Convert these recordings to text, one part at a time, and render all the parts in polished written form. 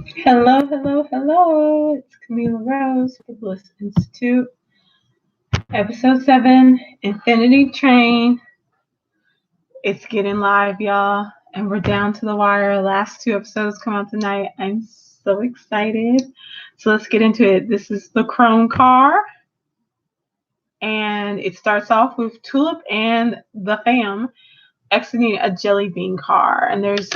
Hello, hello, hello. It's Kamilah Rose for Bliss Institute. Episode 7, Infinity Train. It's getting live, y'all. And we're down to the wire. Last two episodes come out tonight. I'm so excited. So let's get into it. This is the Chrome car. And it starts off with Tulip and the fam exiting a jelly bean car. And there's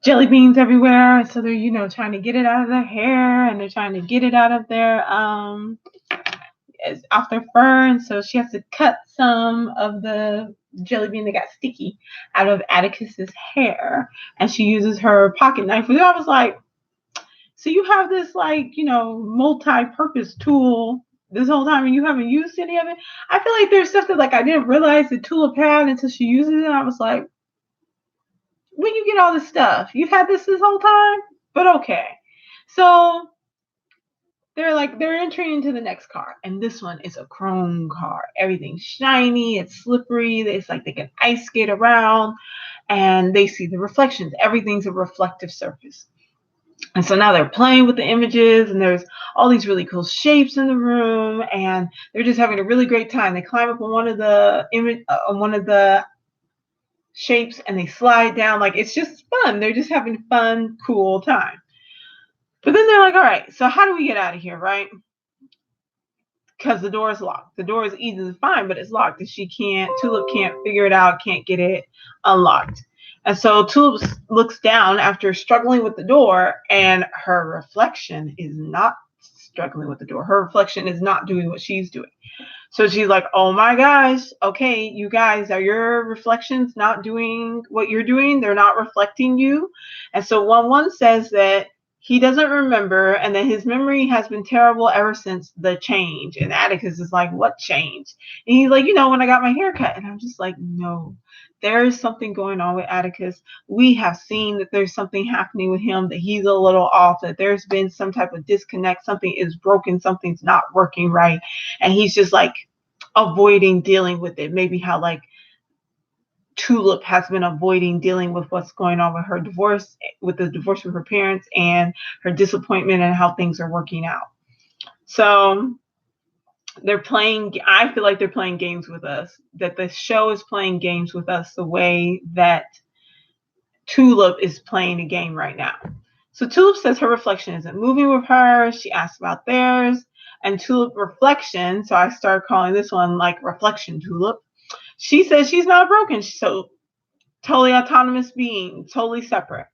jelly beans everywhere. So they're, trying to get it out of their hair and they're trying to get it out of their off their fur, and so she has to cut some of the jelly bean that got sticky out of Atticus's hair, and she uses her pocket knife. And I was like, so you have this multi-purpose tool this whole time and you haven't used any of it? I feel like there's stuff that I didn't realize the Tulip had until she uses it. And I was like, when you get all this stuff, you've had this whole time? But okay. So they're entering into the next car, and this one is a chrome car. Everything's shiny, it's slippery, it's like they can ice skate around, and they see the reflections. Everything's a reflective surface. And so now they're playing with the images, and there's all these really cool shapes in the room, and they're just having a really great time. They climb up on one of the shapes, and they slide down. Like, it's just fun. They're just having a fun, cool time. But then they're like, all right, so how do we get out of here, right? Because the door is locked. The door is easy to find, but it's locked, and Tulip can't figure it out, can't get it unlocked. And so Tulip looks down after struggling with the door, and her reflection is not struggling with the door. Her reflection is not doing what she's doing. So she's like, oh my gosh, okay, you guys, are your reflections not doing what you're doing? They're not reflecting you. And so 1-1 says that he doesn't remember, and that his memory has been terrible ever since the change. And Atticus is like, what change? And he's like, when I got my hair cut. And I'm just like, no, there is something going on with Atticus. We have seen that there's something happening with him, that he's a little off, that there's been some type of disconnect. Something is broken. Something's not working right. And he's just avoiding dealing with it. Maybe how Tulip has been avoiding dealing with what's going on with her divorce, with the divorce with her parents, and her disappointment and how things are working out. So I feel like they're playing games with us, that the show is playing games with us the way that Tulip is playing a game right now. So Tulip says her reflection isn't moving with her. She asks about theirs, and Tulip reflection, so I started calling this one reflection Tulip. She says she's not broken. So totally autonomous being, totally separate.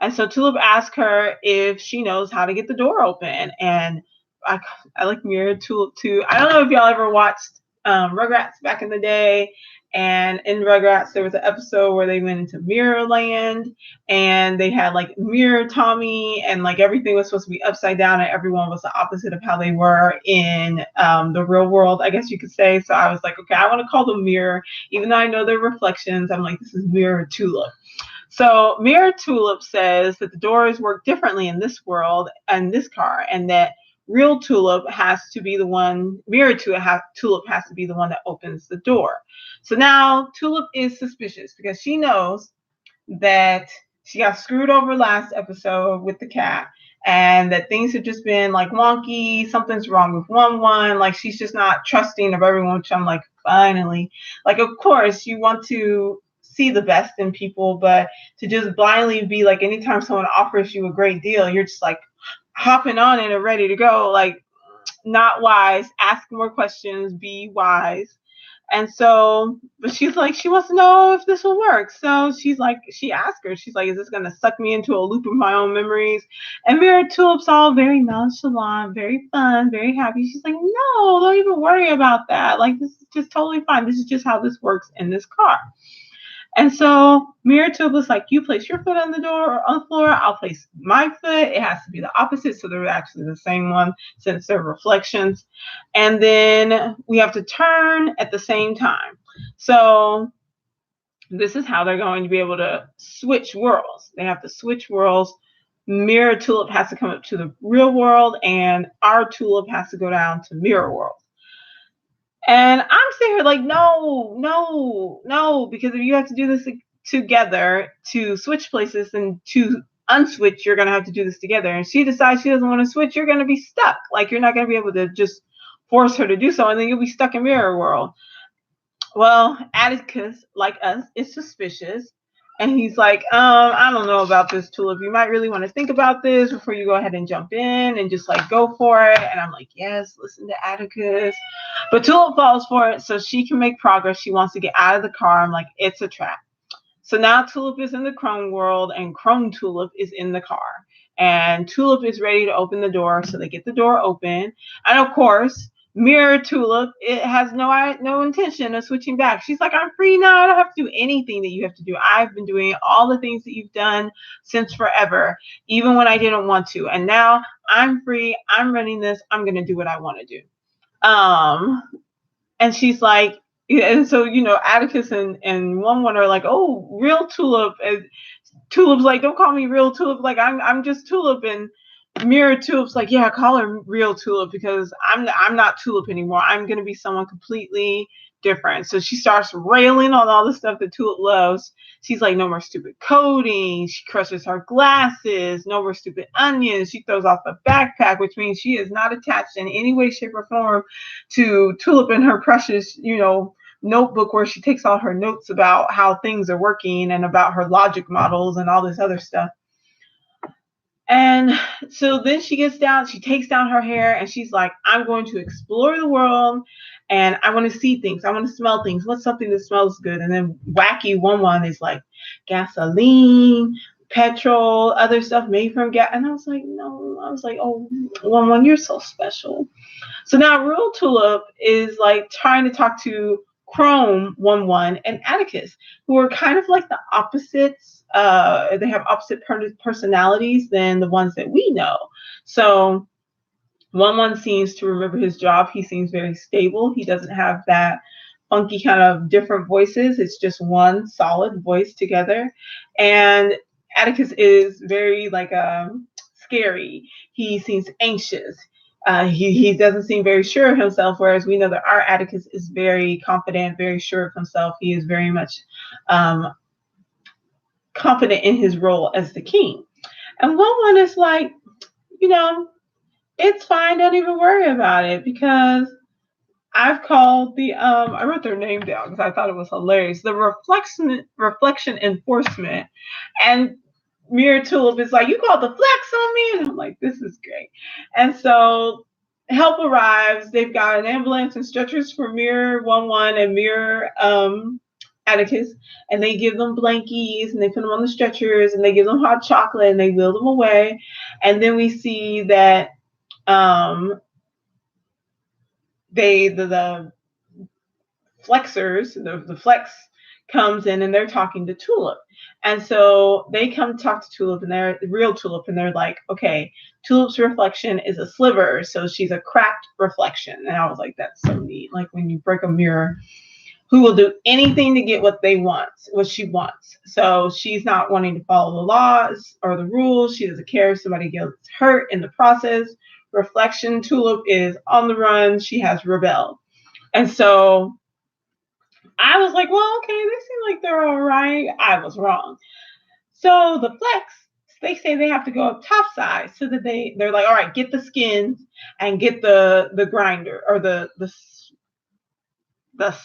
And so Tulip asked her if she knows how to get the door open. And I like Mirror Tulip too. I don't know if y'all ever watched Rugrats back in the day. And in Rugrats, there was an episode where they went into Mirror Land, and they had Mirror Tommy, and everything was supposed to be upside down, and everyone was the opposite of how they were in the real world, I guess you could say. So I was like, okay, I want to call them Mirror, even though I know they're reflections. I'm like, this is Mirror Tulip. So Mirror Tulip says that the doors work differently in this world and this car, and that real Tulip has to be the one, Mirror Tulip has to be the one that opens the door. So now Tulip is suspicious because she knows that she got screwed over last episode with the cat, and that things have just been wonky. Something's wrong with 1-1. She's just not trusting of everyone, which I'm like, finally. Of course, you want to see the best in people, but to just blindly be anytime someone offers you a great deal, you're just hopping on it and ready to go. Not wise. Ask more questions. Be wise. And so, but she wants to know if this will work. So she asked her, she's like, is this going to suck me into a loop of my own memories? And Mirror Tulip's all very nonchalant, very fun, very happy. She's like, no, don't even worry about that. This is just totally fine. This is just how this works in this car. And so Mirror Tulip was like, you place your foot on the door or on the floor, I'll place my foot. It has to be the opposite, so they're actually the same one since they're reflections. And then we have to turn at the same time. So this is how they're going to be able to switch worlds. They have to switch worlds. Mirror Tulip has to come up to the real world, and our Tulip has to go down to Mirror World. And I'm sitting here like, no, because if you have to do this together to switch places and to unswitch, you're going to have to do this together. And she decides she doesn't want to switch, you're going to be stuck. Like, you're not going to be able to just force her to do so, and then you'll be stuck in mirror world. Well, Atticus, like us, is suspicious. And he's like, I don't know about this, Tulip. You might really want to think about this before you go ahead and jump in and just like go for it. And I'm like, yes, listen to Atticus. But Tulip falls for it so she can make progress. She wants to get out of the car. I'm like, it's a trap. So now Tulip is in the Chrome world and Chrome Tulip is in the car. And Tulip is ready to open the door. So they get the door open. And of course, Mirror Tulip, it has no intention of switching back. She's like, I'm free now. I don't have to do anything that you have to do. I've been doing all the things that you've done since forever, even when I didn't want to. And now I'm free. I'm running this. I'm going to do what I want to do. And she's like, and so, Atticus and One are like, oh, real Tulip. And Tulip's like, don't call me real Tulip. Like, I'm just Tulip. And Mirror Tulip's like, yeah, call her real Tulip because I'm not Tulip anymore. I'm going to be someone completely different. So she starts railing on all the stuff that Tulip loves. She's like, no more stupid coding. She crushes her glasses. No more stupid onions. She throws off the backpack, which means she is not attached in any way, shape, or form to Tulip and her precious, notebook where she takes all her notes about how things are working and about her logic models and all this other stuff. And so then she takes down her hair and she's like, I'm going to explore the world and I want to see things. I want to smell things. What's something that smells good? And then wacky one is like gasoline, petrol, other stuff made from gas. And I was like, no. I was like, oh, one, you're so special. So now Real Tulip is like trying to talk to Chrome 1 and Atticus, who are kind of like the opposites. They have opposite personalities than the ones that we know. So 1 seems to remember his job. He seems very stable. He doesn't have that funky kind of different voices. It's just one solid voice together. And Atticus is very like scary. He seems anxious. He doesn't seem very sure of himself, whereas we know that our Atticus is very confident, very sure of himself. He is very much confident in his role as the king. And one is like, it's fine. Don't even worry about it because I've called I wrote their name down because I thought it was hilarious. The reflection enforcement. And Mirror Tulip is like, you called the flex on me? And I'm like, this is great. And so help arrives. They've got an ambulance and stretchers for Mirror 1 and Mirror Atticus, and they give them blankies and they put them on the stretchers and they give them hot chocolate and they wheel them away. And then we see that the flexers, the flex comes in and they're talking to Tulip. And so they come talk to Tulip and they're real Tulip and they're like, okay, Tulip's reflection is a sliver. So she's a cracked reflection. And I was like, that's so neat. Like when you break a mirror, who will do anything to get what she wants. So she's not wanting to follow the laws or the rules. She doesn't care if somebody gets hurt in the process. Reflection Tulip is on the run. She has rebelled. And so I was like, well, okay, they seem like they're all right. I was wrong. So the flex, they say they have to go up top side so that they're like, all right, get the skins and get the grinder or the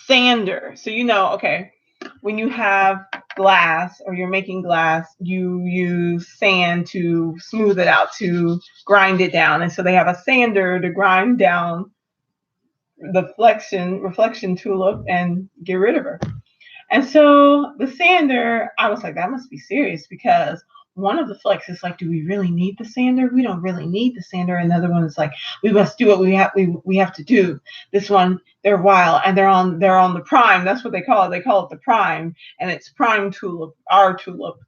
sander. So okay, when you have glass or you're making glass, you use sand to smooth it out, to grind it down. And so they have a sander to grind down the reflection Tulip and get rid of her. And so the sander, I was like, that must be serious because one of the flex is like, do we really need the sander? We don't really need the sander. And the other one is like, we must do what we have to do. This one, they're wild and they're on the prime. That's what they call it. They call it the prime, and it's prime Tulip, our Tulip.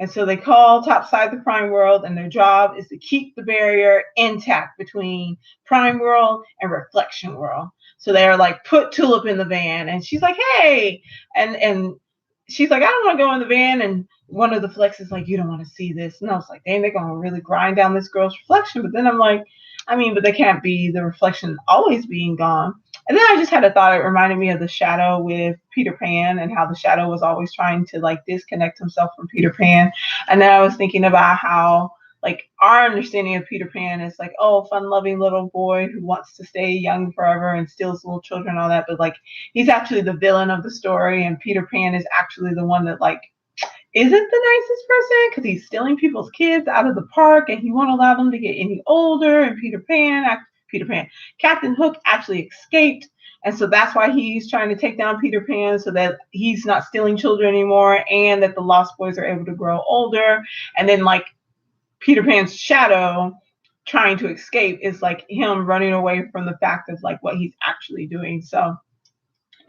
And so they call topside the prime world, and their job is to keep the barrier intact between prime world and reflection world. So they're like, put Tulip in the van, and she's like, hey, and she's like, I don't want to go in the van. And one of the flex is like, you don't want to see this. And I was like, dang, they're going to really grind down this girl's reflection. But then I'm like, but they can't be the reflection always being gone. And then I just had a thought. It reminded me of the Shadow with Peter Pan and how the Shadow was always trying to like disconnect himself from Peter Pan. And then I was thinking about how like our understanding of Peter Pan is like, oh, fun-loving little boy who wants to stay young forever and steals little children and all that. But like he's actually the villain of the story, and Peter Pan is actually the one that like isn't the nicest person because he's stealing people's kids out of the park and he won't allow them to get any older. And Captain Hook actually escaped. And so that's why he's trying to take down Peter Pan so that he's not stealing children anymore and that the Lost Boys are able to grow older. And then like Peter Pan's shadow trying to escape is like him running away from the fact of like what he's actually doing. So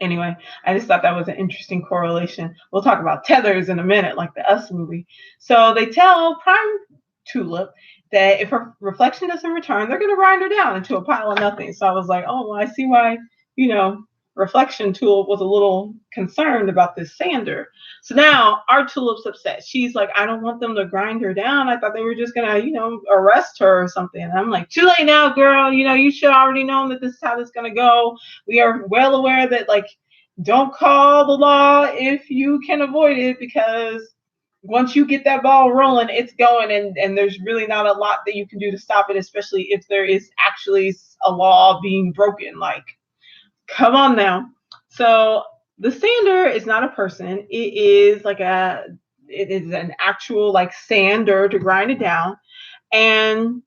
anyway, I just thought that was an interesting correlation. We'll talk about tethers in a minute, like the Us movie. So they tell Prime Tulip that if her reflection doesn't return, they're going to grind her down into a pile of nothing. So I was like, oh, well, I see why, Reflection Tulip was a little concerned about this sander. So now our Tulip's upset. She's like, I don't want them to grind her down. I thought they were just going to, arrest her or something. And I'm like, too late now, girl. You should already know that this is how this is going to go. We are well aware that, like, don't call the law if you can avoid it, because once you get that ball rolling, it's going, and there's really not a lot that you can do to stop it, especially if there is actually a law being broken. Like, come on now. So the sander is not a person. It is an actual like sander to grind it down. And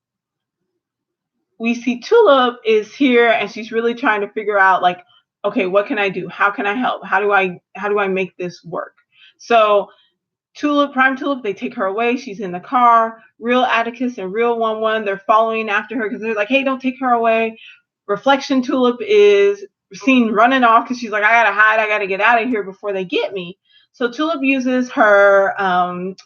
we see Tulip is here and she's really trying to figure out like, okay, what can I do? How can I help? How do I make this work? So Prime Tulip, they take her away. She's in the car. Real Atticus and Real 1-1, they're following after her because they're like, hey, don't take her away. Reflection Tulip is seen running off because she's like, I gotta hide, I gotta get out of here before they get me. So Tulip uses her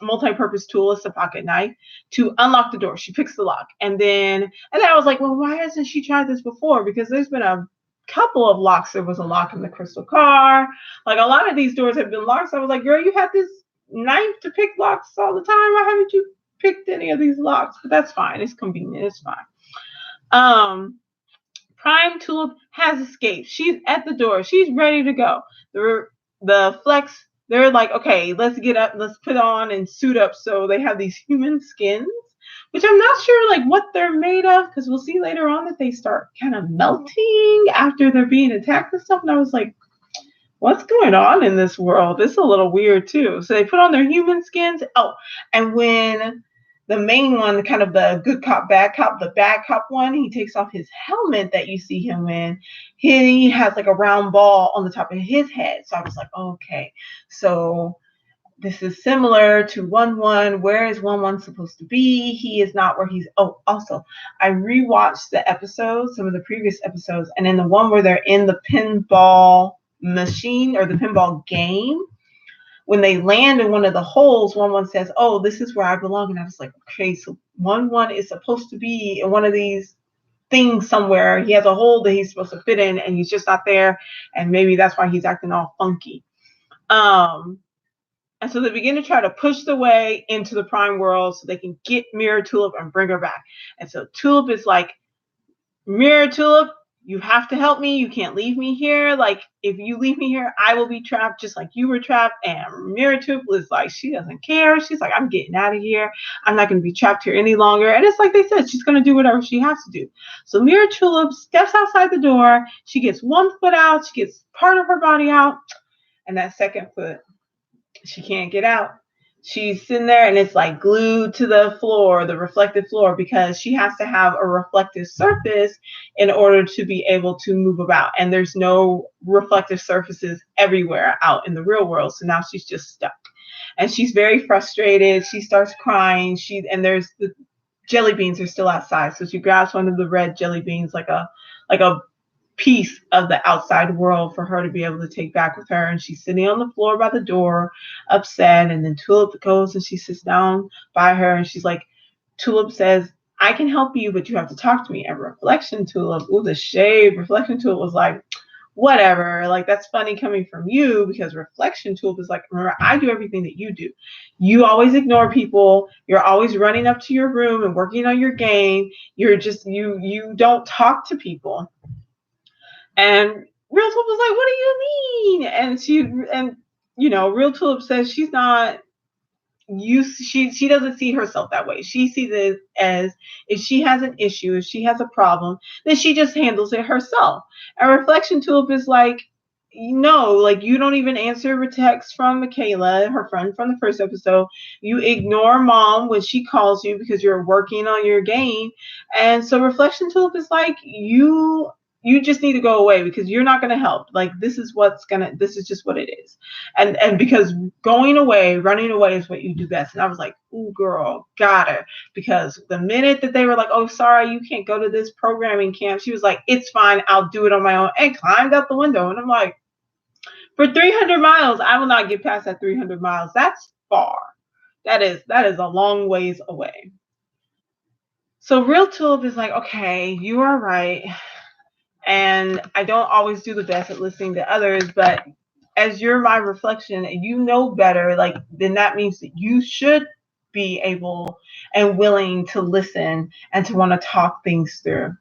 multi-purpose tool, it's a pocket knife, to unlock the door. She picks the lock, and then I was like, well, why hasn't she tried this before? Because there's been a couple of locks. There was a lock in the crystal car. Like, a lot of these doors have been locked. So I was like, girl, you had this knife to pick locks all the time. Why haven't you picked any of these locks? But that's fine. It's convenient. It's fine. Prime Tulip has escaped. She's at the door. She's ready to go. The Flex, they're like, okay, let's get up, let's put on and suit up. So they have these human skins, which I'm not sure like what they're made of, because we'll see later on that they start kind of melting after they're being attacked and stuff. And I was like, what's going on in this world? It's a little weird too. So they put on their human skins. Oh, and when the main one, kind of the good cop, the bad cop one, he takes off his helmet that you see him in. He has like a round ball on the top of his head. So I was like, okay, so this is similar to 1-1. Where is 1-1 supposed to be? He is not where he's. Oh, also, I rewatched the episodes, some of the previous episodes, and in the one where they're in the pinball machine or the pinball game, when they land in one of the holes, 1-1 says, oh, this is where I belong. And I was like, okay, so 1-1 is supposed to be in one of these things somewhere. He has a hole that he's supposed to fit in, and he's just not there. And maybe that's why he's acting all funky. And so they begin to try to push the way into the Prime world so they can get Mirror Tulip and bring her back. And so Tulip is like, Mirror Tulip, you have to help me. You can't leave me here. Like, if you leave me here, I will be trapped just like you were trapped. And Mirror Tulip is like, she doesn't care. She's like, I'm getting out of here. I'm not going to be trapped here any longer. And it's like they said, she's going to do whatever she has to do. So Mirror Tulip steps outside the door. She gets one foot out. She gets part of her body out. And that second foot, she can't get out. She's sitting there and it's like glued to the floor, the reflective floor, because she has to have a reflective surface in order to be able to move about. And there's no reflective surfaces everywhere out in the real world. So now she's just stuck. And she's very frustrated. She starts crying. And there's the jelly beans are still outside. So she grabs one of the red jelly beans, like a piece of the outside world for her to be able to take back with her. And she's sitting on the floor by the door, upset. And then Tulip goes and she sits down by her, and she's like, Tulip says, I can help you, but you have to talk to me. And Reflection Tulip, ooh, the shade. Reflection Tulip was like, whatever, like, that's funny coming from you, because Reflection Tulip is like, remember, I do everything that you do. You always ignore people. You're always running up to your room and working on your game. You're just, you don't talk to people. And Real Tulip was like, what do you mean? And Real Tulip says she's not she doesn't see herself that way. She sees it as if she has an issue, if she has a problem, then she just handles it herself. And Reflection Tulip is like, no, like you don't even answer a text from Michaela, her friend from the first episode. You ignore mom when she calls you because you're working on your game. And so Reflection Tulip is like, you just need to go away because you're not going to help. Like this is just what it is. And because going away, running away is what you do best. And I was like, ooh, girl, got her. Because the minute that they were like, oh, sorry, you can't go to this programming camp, she was like, it's fine, I'll do it on my own, and climbed out the window. And I'm like, for 300 miles, I will not get past that 300 miles. That's far. That is a long ways away. So Real Tulip is like, okay, you are right. And I don't always do the best at listening to others, but as you're my reflection and you know better, like then that means that you should be able and willing to listen and to want to talk things through.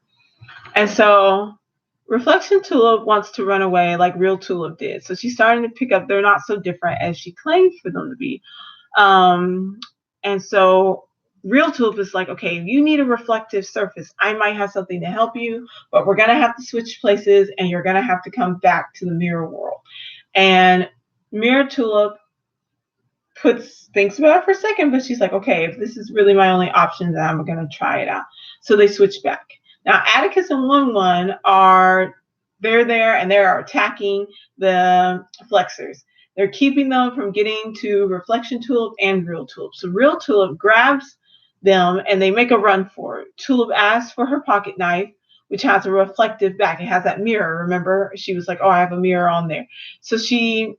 And so Reflection Tulip wants to run away like Real Tulip did. So she's starting to pick up they're not so different as she claimed for them to be. And so Real Tulip is like, okay, if you need a reflective surface, I might have something to help you, but we're going to have to switch places and you're going to have to come back to the mirror world. And Mirror Tulip thinks about it for a second, but she's like, okay, if this is really my only option, then I'm going to try it out. So they switch back. Now, Atticus and One they're there and they're attacking the flexors. They're keeping them from getting to Reflection Tulip and Real Tulip. So Real Tulip grabs them and they make a run for it. Tulip asks for her pocket knife, which has a reflective back. It has that mirror. Remember, she was like, oh, I have a mirror on there. So she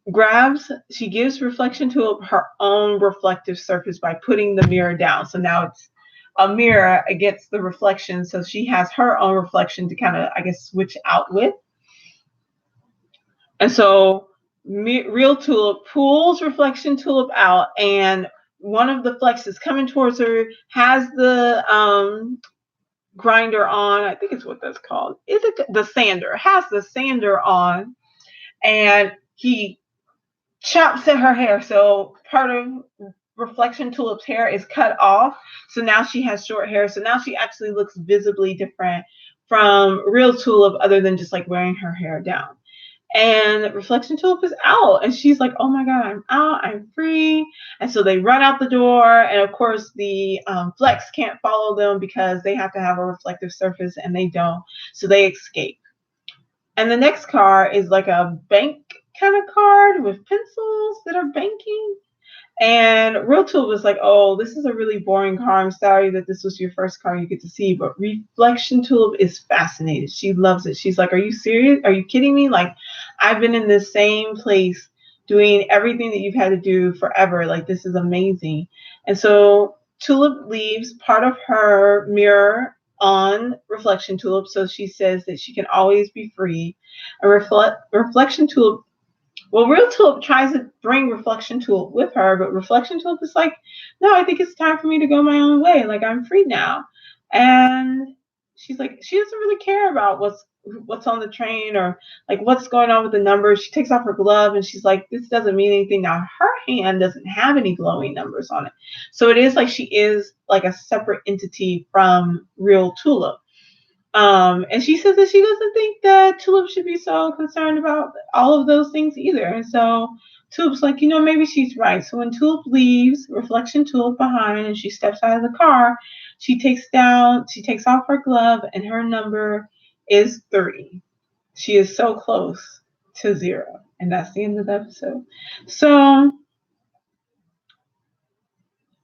gives Reflection Tulip her own reflective surface by putting the mirror down. So now it's a mirror against the reflection. So she has her own reflection to kind of, I guess, switch out with. And so Real Tulip pulls Reflection Tulip out, and one of the flexes coming towards her has the grinder on. I think it's what that's called. Is it the sander? Has the sander on, and he chops at her hair. So part of Reflection Tulip's hair is cut off. So now she has short hair. So now she actually looks visibly different from Real Tulip, other than just like wearing her hair down. And Reflection Tulip is out. And she's like, oh my God, I'm out. I'm free. And so they run out the door. And of course, the Flex can't follow them because they have to have a reflective surface and they don't. So they escape. And the next car is like a bank kind of card with pencils that are banking. And Real Tulip was like, oh, this is a really boring car. I'm sorry that this was your first car you get to see. But Reflection Tulip is fascinated. She loves it. She's like, are you serious? Are you kidding me? Like, I've been in this same place doing everything that you've had to do forever. Like, this is amazing. And so Tulip leaves part of her mirror on Reflection Tulip. So she says that she can always be free. And Reflection Tulip, well, Real Tulip tries to bring Reflection Tulip with her, but Reflection Tulip is like, no, I think it's time for me to go my own way. Like, I'm free now. And she's like, she doesn't really care about what's on the train or like what's going on with the numbers. She takes off her glove and she's like, this doesn't mean anything. Now her hand doesn't have any glowing numbers on it. So it is like she is like a separate entity from Real Tulip. And she says that she doesn't think that Tulip should be so concerned about all of those things either. And so Tulip's like, maybe she's right. So when Tulip leaves Reflection Tulip behind and she steps out of the car, she takes off her glove and her number is 3. She is so close to 0. And that's the end of the episode. So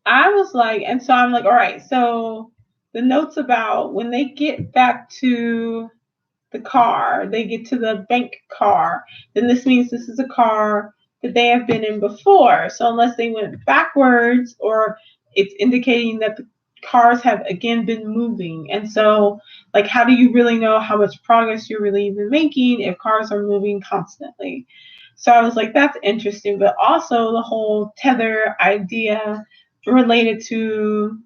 I was like, and so I'm like, all right, so the notes about when they get back to the car, they get to the bank car, then this means this is a car that they have been in before. So unless they went backwards, or it's indicating that the cars have again been moving. And so, like, how do you really know how much progress you're really even making if cars are moving constantly? So I was like, that's interesting. But also the whole tether idea related to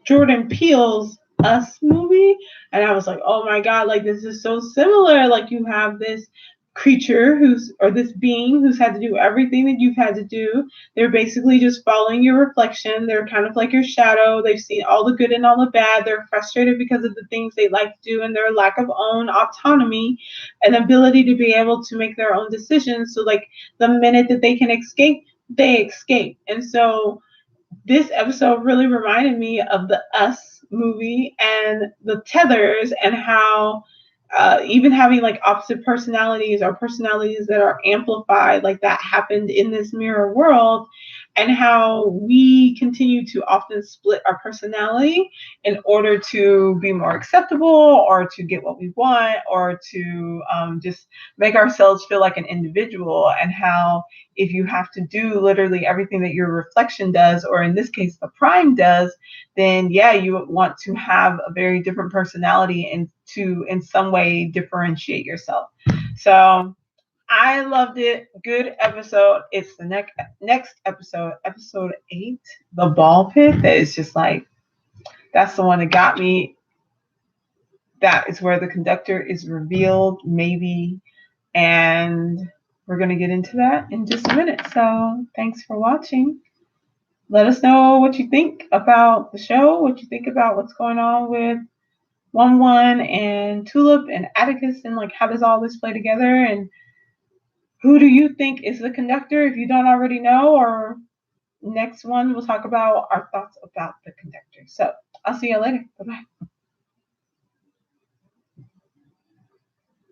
Jordan Peele's Us movie, and I was like, oh my god, like this is so similar. Like you have this creature or this being who's had to do everything that you've had to do. They're basically just following your reflection. They're kind of like your shadow. They've seen all the good and all the bad. They're frustrated because of the things they like to do and their lack of own autonomy and ability to be able to make their own decisions. So like the minute that they can escape, they escape. And so this episode really reminded me of the Us movie and the Tethers, and how even having like opposite personalities or personalities that are amplified, like that happened in this mirror world, and how we continue to often split our personality in order to be more acceptable or to get what we want or to just make ourselves feel like an individual, and how if you have to do literally everything that your reflection does, or in this case the prime does, then yeah, you would want to have a very different personality and to in some way differentiate yourself. So I loved it. Good episode. It's the next episode, episode 8, the ball pit. That is just like, that's the one that got me. That is where the conductor is revealed, maybe. And we're going to get into that in just a minute. So thanks for watching. Let us know what you think about the show, what you think about what's going on with 1-1 and Tulip and Atticus, and like how does all this play together, and who do you think is the conductor if you don't already know, or next one we'll talk about our thoughts about the conductor. So I'll see you later. Bye-bye.